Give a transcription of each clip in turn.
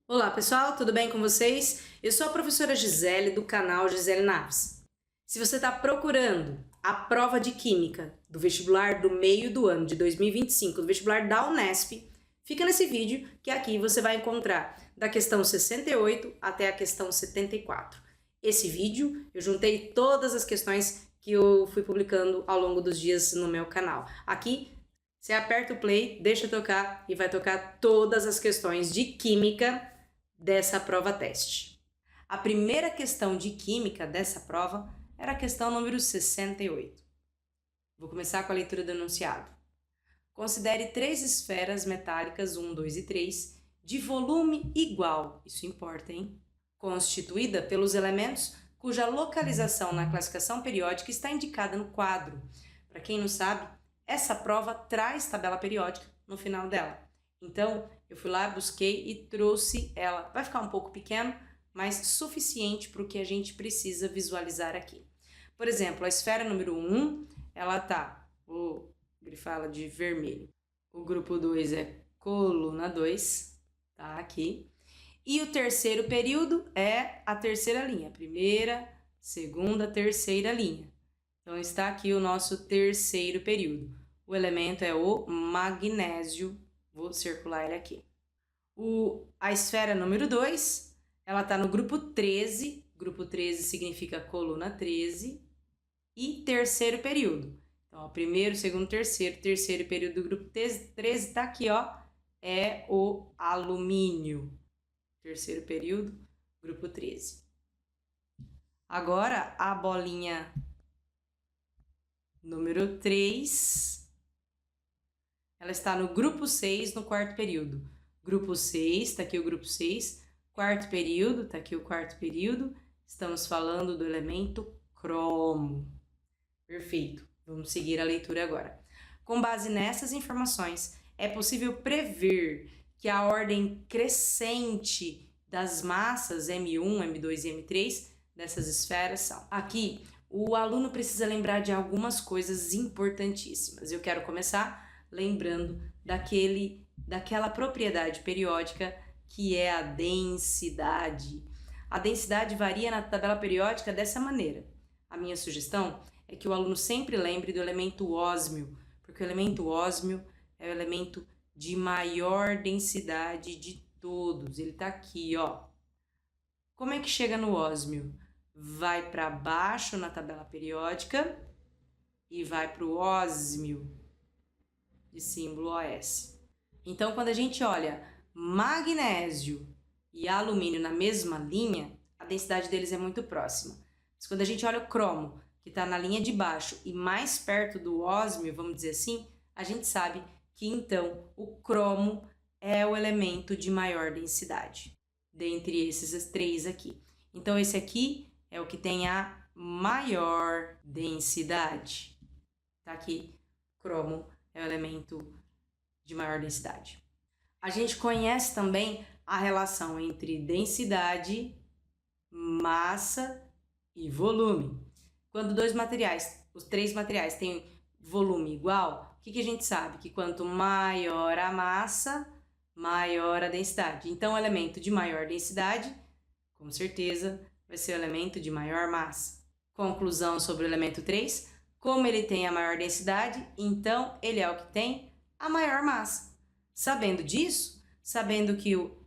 Olá pessoal, tudo bem com vocês? Eu sou a professora Gisele do canal Gisele Naves. Se você está procurando a prova de Química do vestibular do meio do ano de 2025, do vestibular da Unesp, fica nesse vídeo que aqui você vai encontrar da questão 68 até a questão 74. Esse vídeo eu juntei todas as questões que eu fui publicando ao longo dos dias no meu canal. Aqui você aperta o play, deixa tocar e vai tocar todas as questões de Química dessa prova teste. A primeira questão de química dessa prova era a questão número 68. Vou começar com a leitura do enunciado. Considere 3 esferas metálicas, 1, 2 e 3, de volume igual, isso importa, hein? Constituída pelos elementos cuja localização na classificação periódica está indicada no quadro. Para quem não sabe, essa prova traz tabela periódica no final dela. Então, eu fui lá, busquei e trouxe ela. Vai ficar um pouco pequeno, mas suficiente para o que a gente precisa visualizar aqui. Por exemplo, a esfera número 1, ela tá, vou grifá-la de vermelho. O grupo 2 é coluna 2, tá aqui. E o terceiro período é a terceira linha, primeira, segunda, terceira linha. Então, está aqui o nosso terceiro período. O elemento é o magnésio. Vou circular ele aqui. A esfera número 2, ela está no grupo 13. Grupo 13 significa coluna 13. E terceiro período. Então, ó, primeiro, segundo, terceiro período do grupo 13 está aqui, ó. É o alumínio. Terceiro período, grupo 13. Agora, a bolinha número 3, ela está no grupo 6, no quarto período. Grupo 6, está aqui o grupo 6. Quarto período, está aqui o quarto período. Estamos falando do elemento cromo. Perfeito. Vamos seguir a leitura agora. Com base nessas informações, é possível prever que a ordem crescente das massas M1, M2 e M3 dessas esferas são. Aqui, o aluno precisa lembrar de algumas coisas importantíssimas. Eu quero começar lembrando daquela propriedade periódica que é a densidade. A densidade varia na tabela periódica dessa maneira. A minha sugestão é que o aluno sempre lembre do elemento ósmio, porque o elemento ósmio é o elemento de maior densidade de todos. Ele está aqui, ó. Como é que chega no ósmio? Vai para baixo na tabela periódica e vai para o ósmio, de símbolo OS. Então, quando a gente olha magnésio e alumínio na mesma linha, a densidade deles é muito próxima. Mas quando a gente olha o cromo, que está na linha de baixo e mais perto do ósmio, vamos dizer assim, a gente sabe que então o cromo é o elemento de maior densidade, dentre esses 3 aqui. Então, esse aqui é o que tem a maior densidade. Tá aqui, cromo é o elemento de maior densidade. A gente conhece também a relação entre densidade, massa e volume. Quando os 3 materiais têm volume igual, o que a gente sabe? Que quanto maior a massa, maior a densidade. Então, o elemento de maior densidade, com certeza, vai ser o elemento de maior massa. Conclusão sobre o elemento 3, como ele tem a maior densidade, então ele é o que tem a maior massa. Sabendo disso, sabendo que o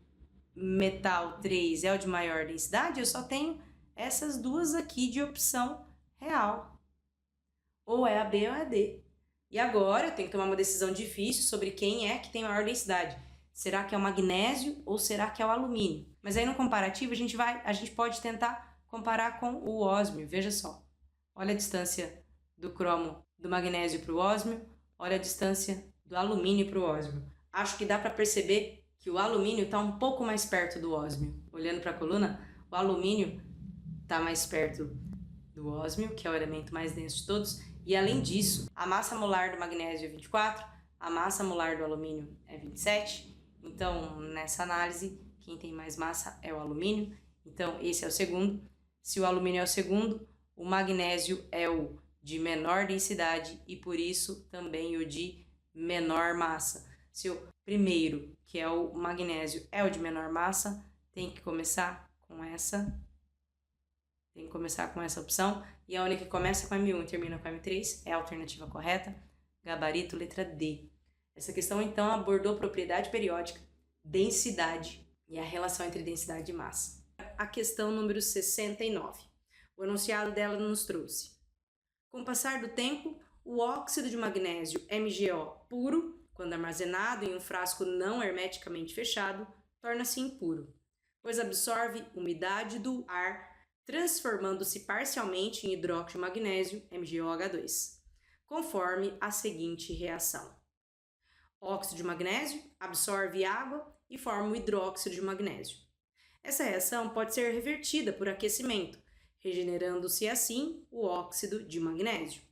metal 3 é o de maior densidade, eu só tenho essas duas aqui de opção real. Ou é a B ou é a D. E agora eu tenho que tomar uma decisão difícil sobre quem é que tem maior densidade. Será que é o magnésio ou será que é o alumínio? Mas aí no comparativo a gente pode tentar comparar com o ósmio. Veja só. Olha a distância do cromo do magnésio para o ósmio. Olha a distância do alumínio para o ósmio. Acho que dá para perceber que o alumínio está um pouco mais perto do ósmio. Olhando para a coluna, o alumínio está mais perto do ósmio, que é o elemento mais denso de todos. E além disso, a massa molar do magnésio é 24, a massa molar do alumínio é 27. Então, nessa análise, quem tem mais massa é o alumínio. Então, esse é o segundo. Se o alumínio é o segundo, o magnésio é o de menor densidade e, por isso, também o de menor massa. Se o primeiro, que é o magnésio, é o de menor massa, tem que começar com essa opção. E a única que começa com M1 e termina com M3 é a alternativa correta. Gabarito, letra D. Essa questão, então, abordou propriedade periódica, densidade e a relação entre densidade e massa. A questão número 69. O enunciado dela nos trouxe: com o passar do tempo, o óxido de magnésio MgO puro, quando armazenado em um frasco não hermeticamente fechado, torna-se impuro, pois absorve umidade do ar, transformando-se parcialmente em hidróxido de magnésio MgOH2, conforme a seguinte reação. Óxido de magnésio absorve água e forma o hidróxido de magnésio. Essa reação pode ser revertida por aquecimento, regenerando-se assim o óxido de magnésio.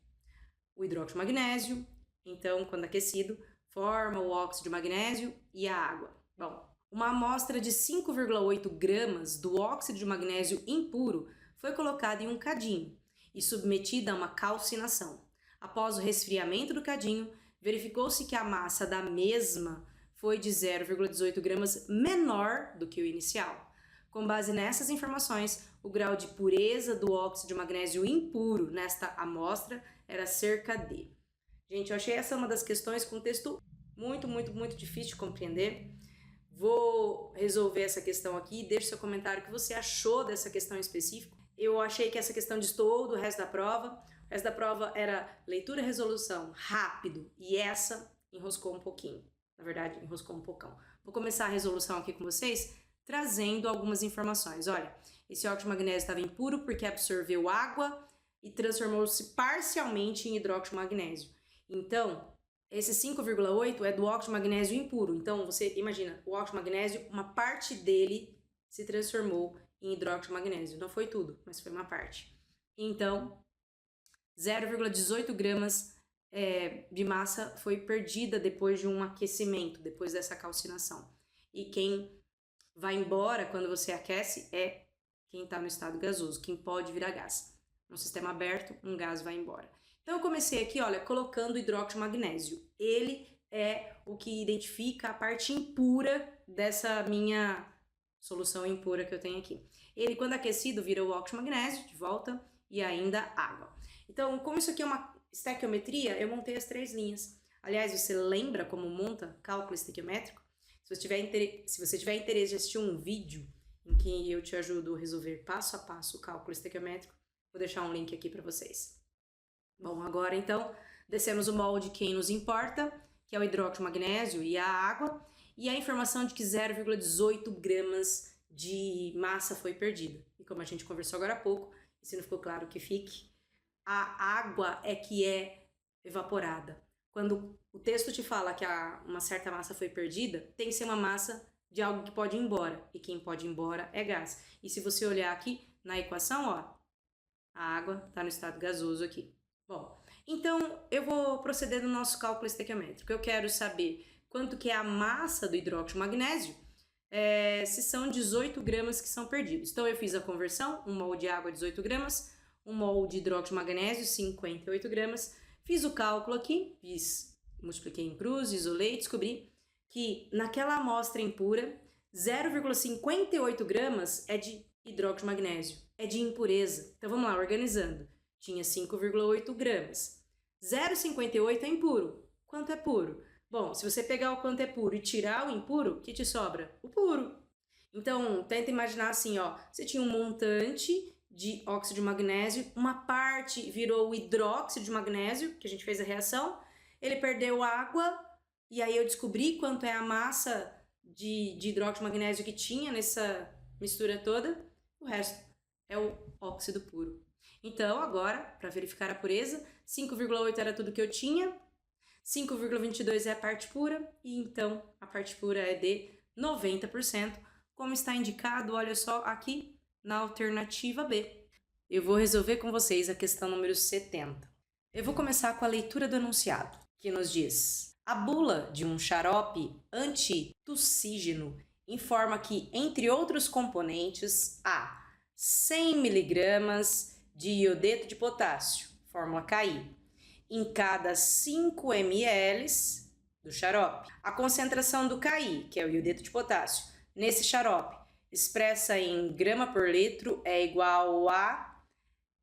O hidróxido de magnésio, então, quando aquecido, forma o óxido de magnésio e a água. Bom, uma amostra de 5,8 gramas do óxido de magnésio impuro foi colocada em um cadinho e submetida a uma calcinação. Após o resfriamento do cadinho, verificou-se que a massa da mesma foi de 0,18 gramas menor do que o inicial. Com base nessas informações, o grau de pureza do óxido de magnésio impuro nesta amostra era cerca de... Gente, eu achei essa uma das questões com texto muito difícil de compreender. Vou resolver essa questão aqui. Deixe seu comentário o que você achou dessa questão em específico. Eu achei que essa questão destoou do resto da prova. O resto da prova era leitura e resolução rápido, e essa enroscou um pouquinho. Na verdade, enroscou um pocão. Vou começar a resolução aqui com vocês, trazendo algumas informações. Olha, esse óxido de magnésio estava impuro porque absorveu água e transformou-se parcialmente em hidróxido de magnésio. Então, esse 5,8 é do óxido de magnésio impuro. Então, você imagina, o óxido de magnésio, uma parte dele se transformou em hidróxido de magnésio. Não foi tudo, mas foi uma parte. Então, 0,18 gramas de massa foi perdida depois de um aquecimento, depois dessa calcinação. E quem vai embora quando você aquece é quem está no estado gasoso, quem pode virar gás. No sistema aberto, um gás vai embora. Então eu comecei aqui, olha, colocando o hidróxido de magnésio. Ele é o que identifica a parte impura dessa minha solução impura que eu tenho aqui. Ele, quando aquecido, vira o óxido de magnésio, de volta, e ainda água. Então, como isso aqui é uma estequiometria, eu montei as 3 linhas. Aliás, você lembra como monta cálculo estequiométrico? Se você tiver interesse de assistir um vídeo em que eu te ajudo a resolver passo a passo o cálculo estequiométrico, vou deixar um link aqui para vocês. Bom, agora então, descemos o molde que nos importa, que é o hidróxido de magnésio e a água, e a informação de que 0,18 gramas de massa foi perdida. E como a gente conversou agora há pouco, e se não ficou claro que fique, a água é que é evaporada. Quando o texto te fala que uma certa massa foi perdida, tem que ser uma massa de algo que pode ir embora. E quem pode ir embora é gás. E se você olhar aqui na equação, ó, a água está no estado gasoso aqui. Bom, então eu vou proceder no nosso cálculo estequiométrico. Eu quero saber quanto que é a massa do hidróxido de magnésio, se são 18 gramas que são perdidos. Então eu fiz a conversão, 1 mol de água 18 gramas, 1 mol de hidróxido de magnésio 58 gramas. Fiz o cálculo aqui, multipliquei em cruz, isolei e descobri que naquela amostra impura, 0,58 gramas é de hidróxido de magnésio, é de impureza. Então vamos lá, organizando. Tinha 5,8 gramas. 0,58 é impuro. Quanto é puro? Bom, se você pegar o quanto é puro e tirar o impuro, o que te sobra? O puro. Então, tenta imaginar assim, ó, você tinha um montante de óxido de magnésio, uma parte virou o hidróxido de magnésio, que a gente fez a reação, ele perdeu água, e aí eu descobri quanto é a massa de hidróxido de magnésio que tinha nessa mistura toda, o resto é o óxido puro. Então, agora, para verificar a pureza, 5,8 era tudo que eu tinha, 5,22 é a parte pura, e então a parte pura é de 90%, como está indicado, olha só, aqui na alternativa B. Eu vou resolver com vocês a questão número 70. Eu vou começar com a leitura do enunciado, que nos diz: a bula de um xarope antitussígeno informa que, entre outros componentes, há 100 mg de iodeto de potássio, fórmula KI, em cada 5 ml do xarope. A concentração do Ki, que é o iodeto de potássio, nesse xarope, expressa em grama por litro, é igual a...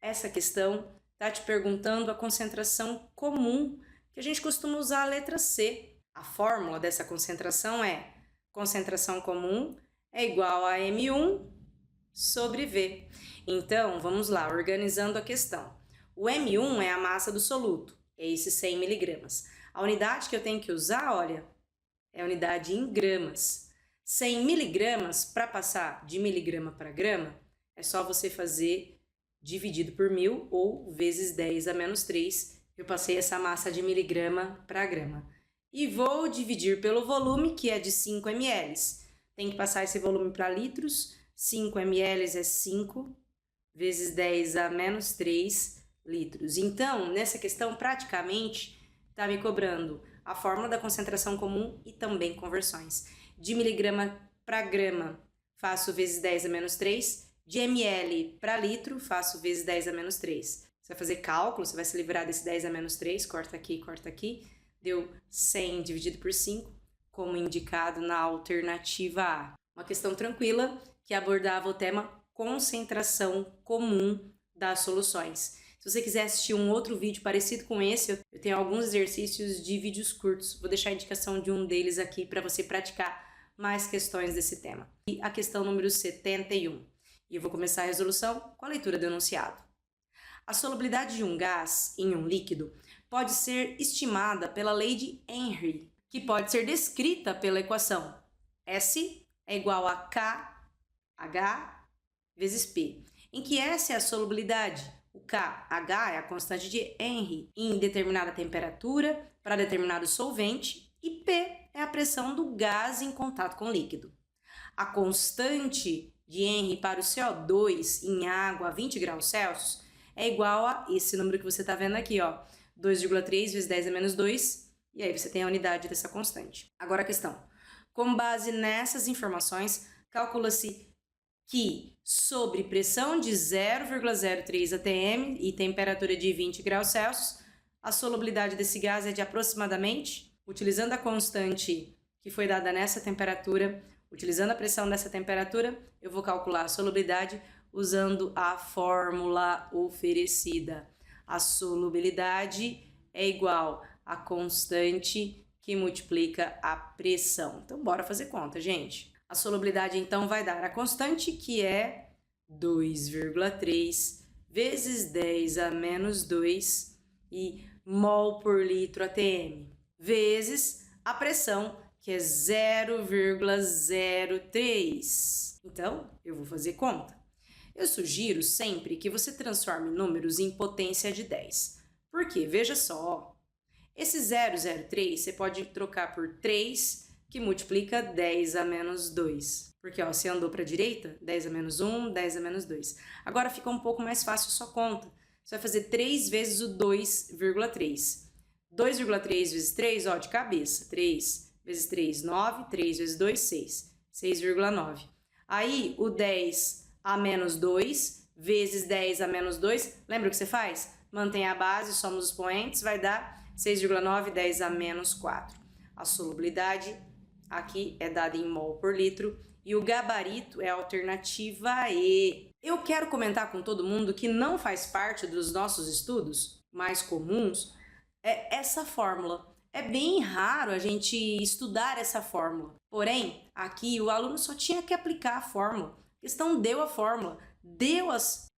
Essa questão está te perguntando a concentração comum, que a gente costuma usar a letra C. A fórmula dessa concentração é concentração comum é igual a M1 sobre V. Então, vamos lá, organizando a questão. O M1 é a massa do soluto, é esse 100 miligramas. A unidade que eu tenho que usar, olha, é a unidade em gramas. 100 miligramas, para passar de miligrama para grama, é só você fazer dividido por 1000 ou vezes 10 a menos 3. Eu passei essa massa de miligrama para grama. E vou dividir pelo volume, que é de 5 ml. Tem que passar esse volume para litros. 5 ml é 5 vezes 10 a menos 3 litros. Então, nessa questão, praticamente, está me cobrando a fórmula da concentração comum e também conversões. De miligrama para grama, faço vezes 10 a menos 3. De ml para litro, faço vezes 10 a menos 3. Você vai fazer cálculo, você vai se livrar desse 10 a menos 3, corta aqui. Deu 100 dividido por 5, como indicado na alternativa A. Uma questão tranquila que abordava o tema concentração comum das soluções. Se você quiser assistir um outro vídeo parecido com esse, eu tenho alguns exercícios de vídeos curtos. Vou deixar a indicação de um deles aqui para você praticar mais questões desse tema. E a questão número 71. E eu vou começar a resolução com a leitura do enunciado. A solubilidade de um gás em um líquido pode ser estimada pela lei de Henry, que pode ser descrita pela equação S é igual a KH vezes P, em que S é a solubilidade, o KH é a constante de Henry em determinada temperatura para determinado solvente e P é a pressão do gás em contato com o líquido. A constante de Henry para o CO2 em água a 20 graus Celsius é igual a esse número que você está vendo aqui, ó, 2,3 vezes 10 a menos 2, e aí você tem a unidade dessa constante. Agora a questão. Com base nessas informações, calcula-se que sobre pressão de 0,03 atm e temperatura de 20 graus Celsius, a solubilidade desse gás é de aproximadamente, utilizando a constante que foi dada nessa temperatura, utilizando a pressão dessa temperatura, eu vou calcular a solubilidade usando a fórmula oferecida. A solubilidade é igual à constante que multiplica a pressão. Então, bora fazer conta, gente. A solubilidade, então, vai dar a constante, que é 2,3 vezes 10 a menos 2 e mol por litro atm, vezes a pressão, que é 0,03. Então, eu vou fazer conta. Eu sugiro sempre que você transforme números em potência de 10. Por quê? Veja só, esse 0,03 você pode trocar por 3, que multiplica 10 a menos 2. Porque ó, você andou para a direita, 10 a menos 1, 10 a menos 2. Agora fica um pouco mais fácil a sua conta. Você vai fazer 3 vezes o 2,3. 2,3 vezes 3, ó, de cabeça. 3 vezes 3, 9. 3 vezes 2, 6. 6,9. Aí, o 10 a menos 2 vezes 10 a menos 2. Lembra o que você faz? Mantém a base, soma os expoentes, vai dar 6,9, 10 a menos 4. A solubilidade aqui é dada em mol por litro e o gabarito é a alternativa E. Eu quero comentar com todo mundo que não faz parte dos nossos estudos mais comuns essa fórmula. É bem raro a gente estudar essa fórmula. Porém, aqui o aluno só tinha que aplicar a fórmula. A questão deu a fórmula, deu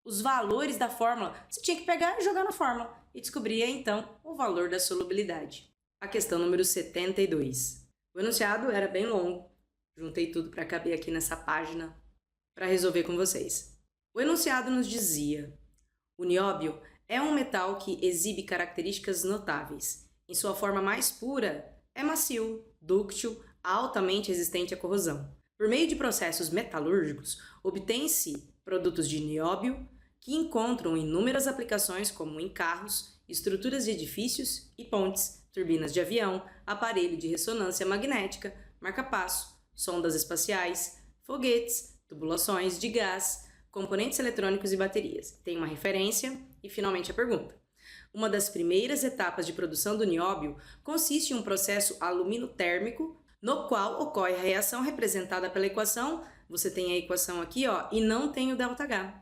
os valores da fórmula. Você tinha que pegar e jogar na fórmula e descobria então o valor da solubilidade. A questão número 72. O enunciado era bem longo. Juntei tudo para caber aqui nessa página para resolver com vocês. O enunciado nos dizia: o nióbio é um metal que exibe características notáveis. Em sua forma mais pura, é macio, dúctil, altamente resistente à corrosão. Por meio de processos metalúrgicos, obtém-se produtos de nióbio que encontram inúmeras aplicações, como em carros, estruturas de edifícios e pontes, turbinas de avião, aparelho de ressonância magnética, marca-passo, sondas espaciais, foguetes, tubulações de gás, componentes eletrônicos e baterias. Tem uma referência e, finalmente, a pergunta. Uma das primeiras etapas de produção do nióbio consiste em um processo aluminotérmico, no qual ocorre a reação representada pela equação, você tem a equação aqui, ó, e não tem o ΔH.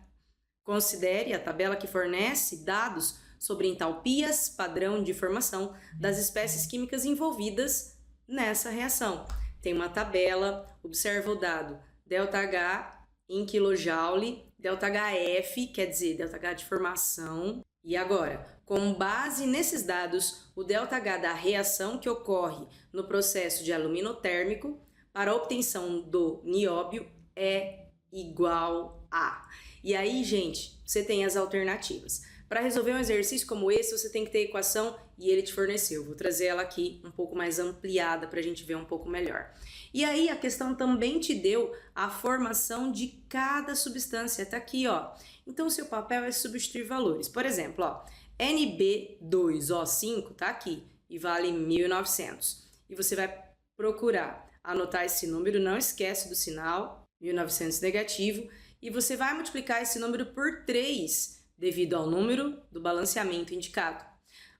Considere a tabela que fornece dados sobre entalpias padrão de formação das espécies químicas envolvidas nessa reação. Tem uma tabela, observa o dado ΔH em kJ, ΔHF, quer dizer, ΔH de formação. E agora, com base nesses dados, o ΔH da reação que ocorre no processo de aluminotérmico para a obtenção do nióbio é igual a. E aí, gente, você tem as alternativas. Para resolver um exercício como esse, você tem que ter a equação e ele te forneceu. Vou trazer ela aqui um pouco mais ampliada para a gente ver um pouco melhor. E aí, a questão também te deu a formação de cada substância. Tá aqui, ó. Então, o seu papel é substituir valores. Por exemplo, ó, NB2O5 tá aqui e vale 1900. E você vai procurar anotar esse número, não esquece do sinal, 1900 negativo, e você vai multiplicar esse número por 3, devido ao número do balanceamento indicado.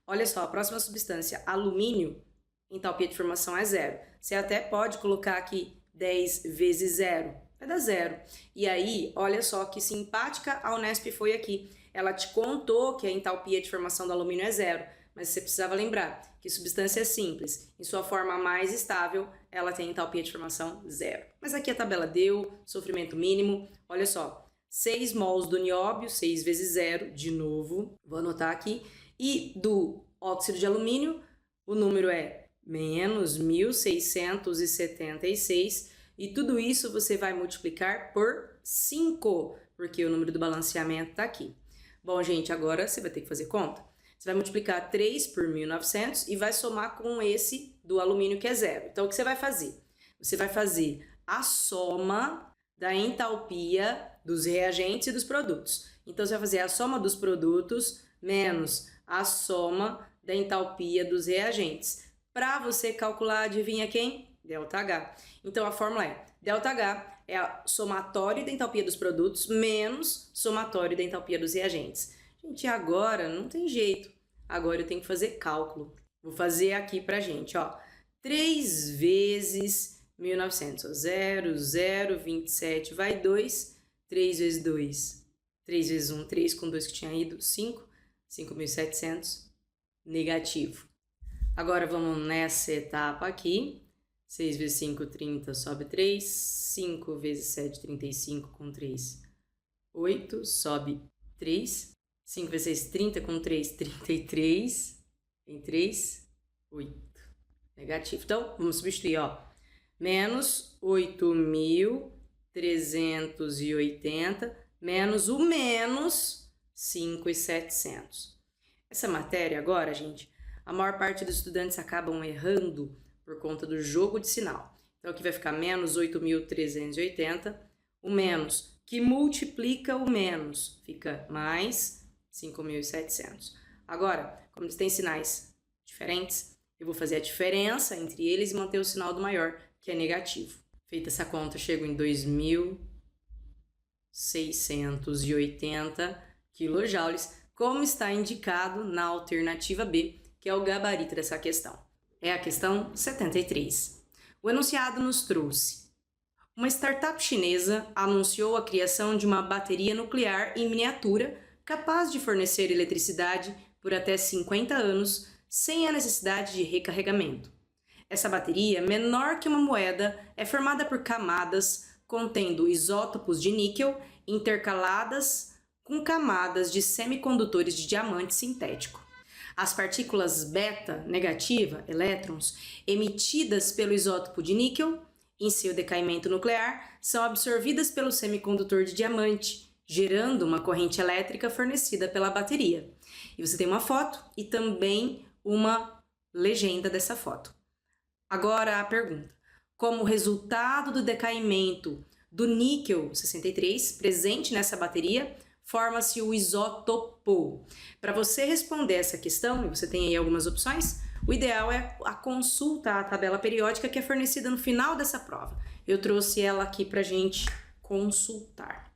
Olha só, a próxima substância, alumínio, entalpia de formação é 0. Você até pode colocar aqui 10 vezes 0, vai dar 0. E aí, olha só que simpática a Unesp foi aqui. Ela te contou que a entalpia de formação do alumínio é 0, mas você precisava lembrar que substância simples, em sua forma mais estável, ela tem entalpia de formação 0. Mas aqui a tabela deu, sofrimento mínimo, olha só, 6 mols do nióbio, 6 vezes 0, de novo, vou anotar aqui, e do óxido de alumínio, o número é menos 1676, e tudo isso você vai multiplicar por 5, porque o número do balanceamento está aqui. Bom, gente, agora você vai ter que fazer conta. Você vai multiplicar 3 por 1900 e vai somar com esse do alumínio que é 0. Então, o que você vai fazer? Você vai fazer a soma da entalpia dos reagentes e dos produtos. Então, você vai fazer a soma dos produtos menos a soma da entalpia dos reagentes. Para você calcular, adivinha quem? ΔH. Então, a fórmula é ΔH é a somatório da entalpia dos produtos menos somatório da entalpia dos reagentes. Gente, agora não tem jeito. Agora eu tenho que fazer cálculo. Vou fazer aqui pra gente, ó. 3 vezes 1900, ó. 0, 0, 27, vai 2. 3 vezes 2, 3 vezes 1, 3 com 2 que tinha ido, 5. 5.700, negativo. Agora vamos nessa etapa aqui. 6 vezes 5, 30, sobe 3. 5 vezes 7, 35, com 3, 8, sobe 3. 5 vezes 6, 30, com 3, 33. Tem 3, 8. Negativo. Então, vamos substituir, ó. Menos 8.380, menos o menos 5.700. Essa matéria agora, gente, a maior parte dos estudantes acabam errando por conta do jogo de sinal. Então, aqui vai ficar menos 8.380, o menos, que multiplica o menos, fica mais 5.700. Agora, como eles têm sinais diferentes, eu vou fazer a diferença entre eles e manter o sinal do maior, que é negativo. Feita essa conta, eu chego em 2.680 kJ, como está indicado na alternativa B, que é o gabarito dessa questão. É a questão 73. O enunciado nos trouxe: uma startup chinesa anunciou a criação de uma bateria nuclear em miniatura capaz de fornecer eletricidade por até 50 anos sem a necessidade de recarregamento. Essa bateria, menor que uma moeda, é formada por camadas contendo isótopos de níquel intercaladas com camadas de semicondutores de diamante sintético. As partículas beta negativa, elétrons, emitidas pelo isótopo de níquel, em seu decaimento nuclear, são absorvidas pelo semicondutor de diamante, gerando uma corrente elétrica fornecida pela bateria. E você tem uma foto e também uma legenda dessa foto. Agora a pergunta: como resultado do decaimento do níquel 63 presente nessa bateria, forma-se o isótopo? Para você responder essa questão, e você tem aí algumas opções, o ideal é a consulta à tabela periódica que é fornecida no final dessa prova. Eu trouxe ela aqui para a gente consultar.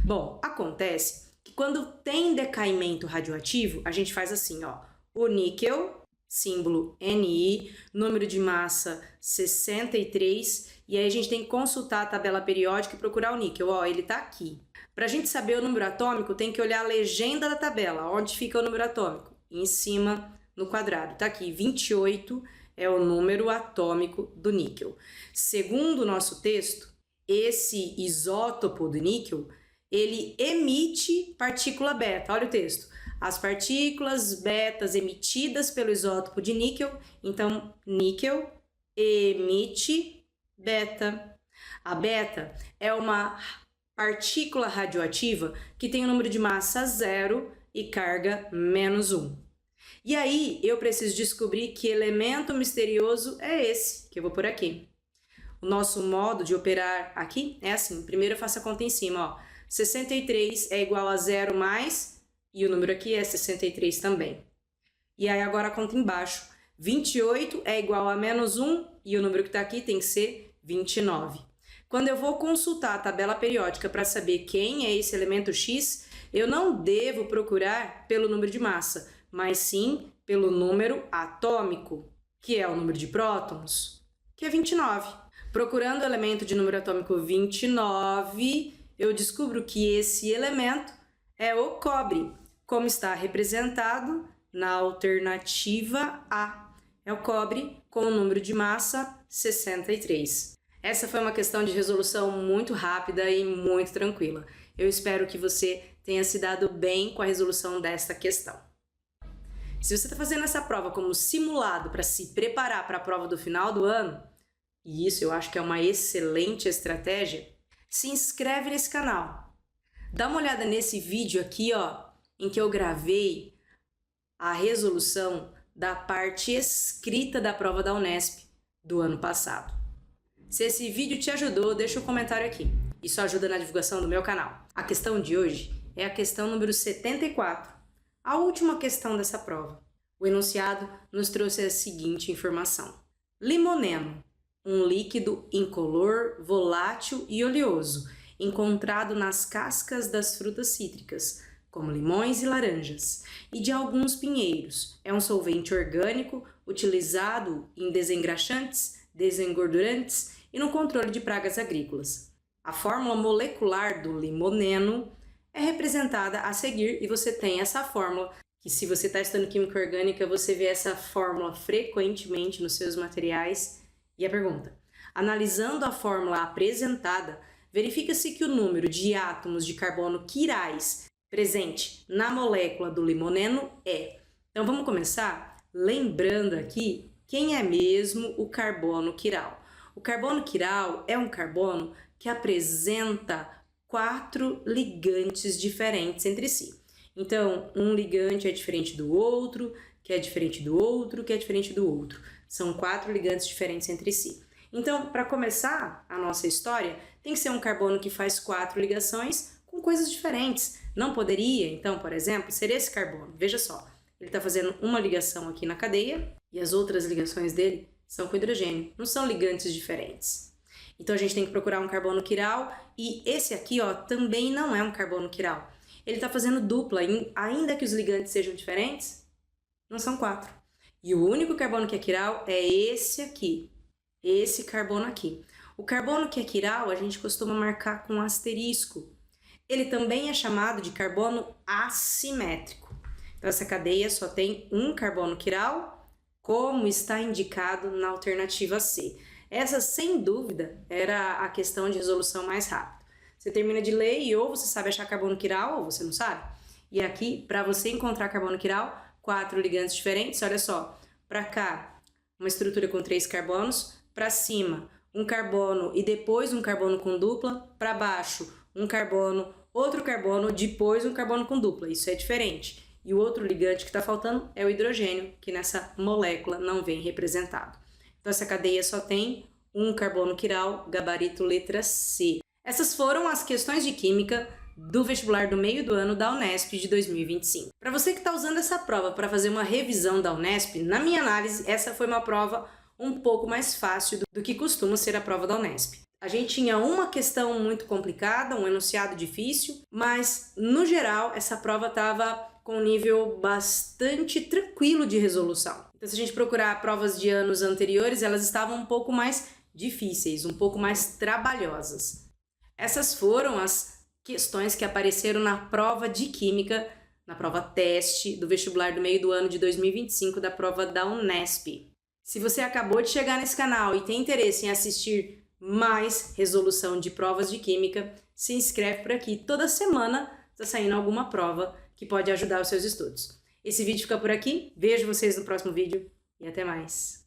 Bom, acontece que quando tem decaimento radioativo, a gente faz assim, ó. O níquel, símbolo Ni, número de massa 63, e aí a gente tem que consultar a tabela periódica e procurar o níquel. Ó, ele tá aqui. Para a gente saber o número atômico, tem que olhar a legenda da tabela. Onde fica o número atômico? Em cima, no quadrado. Tá aqui, 28 é o número atômico do níquel. Segundo o nosso texto, esse isótopo do níquel, ele emite partícula beta. Olha o texto. As partículas betas emitidas pelo isótopo de níquel, então níquel emite beta. A beta é uma partícula radioativa que tem um número de massa 0 e carga -1. E aí eu preciso descobrir que elemento misterioso é esse, que eu vou por aqui. O nosso modo de operar aqui é assim. Primeiro eu faço a conta em cima, ó. 63 é igual a 0 mais, e o número aqui é 63 também. E aí agora a conta embaixo. 28 é igual a -1, e o número que está aqui tem que ser 29. Quando eu vou consultar a tabela periódica para saber quem é esse elemento X, eu não devo procurar pelo número de massa, mas sim pelo número atômico, que é o número de prótons, que é 29. Procurando o elemento de número atômico 29, eu descubro que esse elemento é o cobre, como está representado na alternativa A. É o cobre com o número de massa 63. Essa foi uma questão de resolução muito rápida e muito tranquila. Eu espero que você tenha se dado bem com a resolução desta questão. Se você está fazendo essa prova como simulado para se preparar para a prova do final do ano, e isso eu acho que é uma excelente estratégia, se inscreve nesse canal. Dá uma olhada nesse vídeo aqui, ó, em que eu gravei a resolução da parte escrita da prova da Unesp do ano passado. Se esse vídeo te ajudou, deixa um comentário aqui. Isso ajuda na divulgação do meu canal. A questão de hoje é a questão número 74, a última questão dessa prova. O enunciado nos trouxe a seguinte informação. Limoneno, um líquido incolor, volátil e oleoso, encontrado nas cascas das frutas cítricas, como limões e laranjas, e de alguns pinheiros. É um solvente orgânico utilizado em desengraxantes, desengordurantes e no controle de pragas agrícolas. A fórmula molecular do limoneno é representada a seguir e você tem essa fórmula, que se você está estudando química orgânica, você vê essa fórmula frequentemente nos seus materiais. E a pergunta: analisando a fórmula apresentada, verifica-se que o número de átomos de carbono quirais presente na molécula do limoneno é. Então vamos começar lembrando aqui quem é mesmo o carbono quiral. O carbono quiral é um carbono que apresenta 4 ligantes diferentes entre si. Então, um ligante é diferente do outro, que é diferente do outro, que é diferente do outro. São 4 ligantes diferentes entre si. Então, para começar a nossa história, tem que ser um carbono que faz 4 ligações com coisas diferentes. Não poderia, então, por exemplo, ser esse carbono. Veja só, ele está fazendo uma ligação aqui na cadeia e as outras ligações dele são com hidrogênio, não são ligantes diferentes. Então a gente tem que procurar um carbono quiral e esse aqui, ó, também não é um carbono quiral. Ele está fazendo dupla, ainda que os ligantes sejam diferentes, não são 4. E o único carbono que é quiral é esse aqui, esse carbono aqui. O carbono que é quiral a gente costuma marcar com asterisco. Ele também é chamado de carbono assimétrico. Então essa cadeia só tem um carbono quiral, como está indicado na alternativa C. Essa, sem dúvida, era a questão de resolução mais rápida. Você termina de ler e ou você sabe achar carbono quiral ou você não sabe. E aqui, para você encontrar carbono quiral, 4 ligantes diferentes, olha só. Para cá, uma estrutura com 3 carbonos. Para cima, um carbono e depois um carbono com dupla. Para baixo, um carbono, outro carbono, depois um carbono com dupla. Isso é diferente. E o outro ligante que está faltando é o hidrogênio, que nessa molécula não vem representado. Então essa cadeia só tem um carbono quiral, gabarito letra C. Essas foram as questões de química do vestibular do meio do ano da Unesp de 2025. Para você que está usando essa prova para fazer uma revisão da Unesp, na minha análise, essa foi uma prova um pouco mais fácil do que costuma ser a prova da Unesp. A gente tinha uma questão muito complicada, um enunciado difícil, mas no geral essa prova estava com um nível bastante tranquilo de resolução. Então, se a gente procurar provas de anos anteriores, elas estavam um pouco mais difíceis, um pouco mais trabalhosas. Essas foram as questões que apareceram na prova de Química, na prova teste do vestibular do meio do ano de 2025, da prova da Unesp. Se você acabou de chegar nesse canal e tem interesse em assistir mais resolução de provas de Química, se inscreve por aqui. Toda semana está saindo alguma prova que pode ajudar os seus estudos. Esse vídeo fica por aqui, vejo vocês no próximo vídeo e até mais!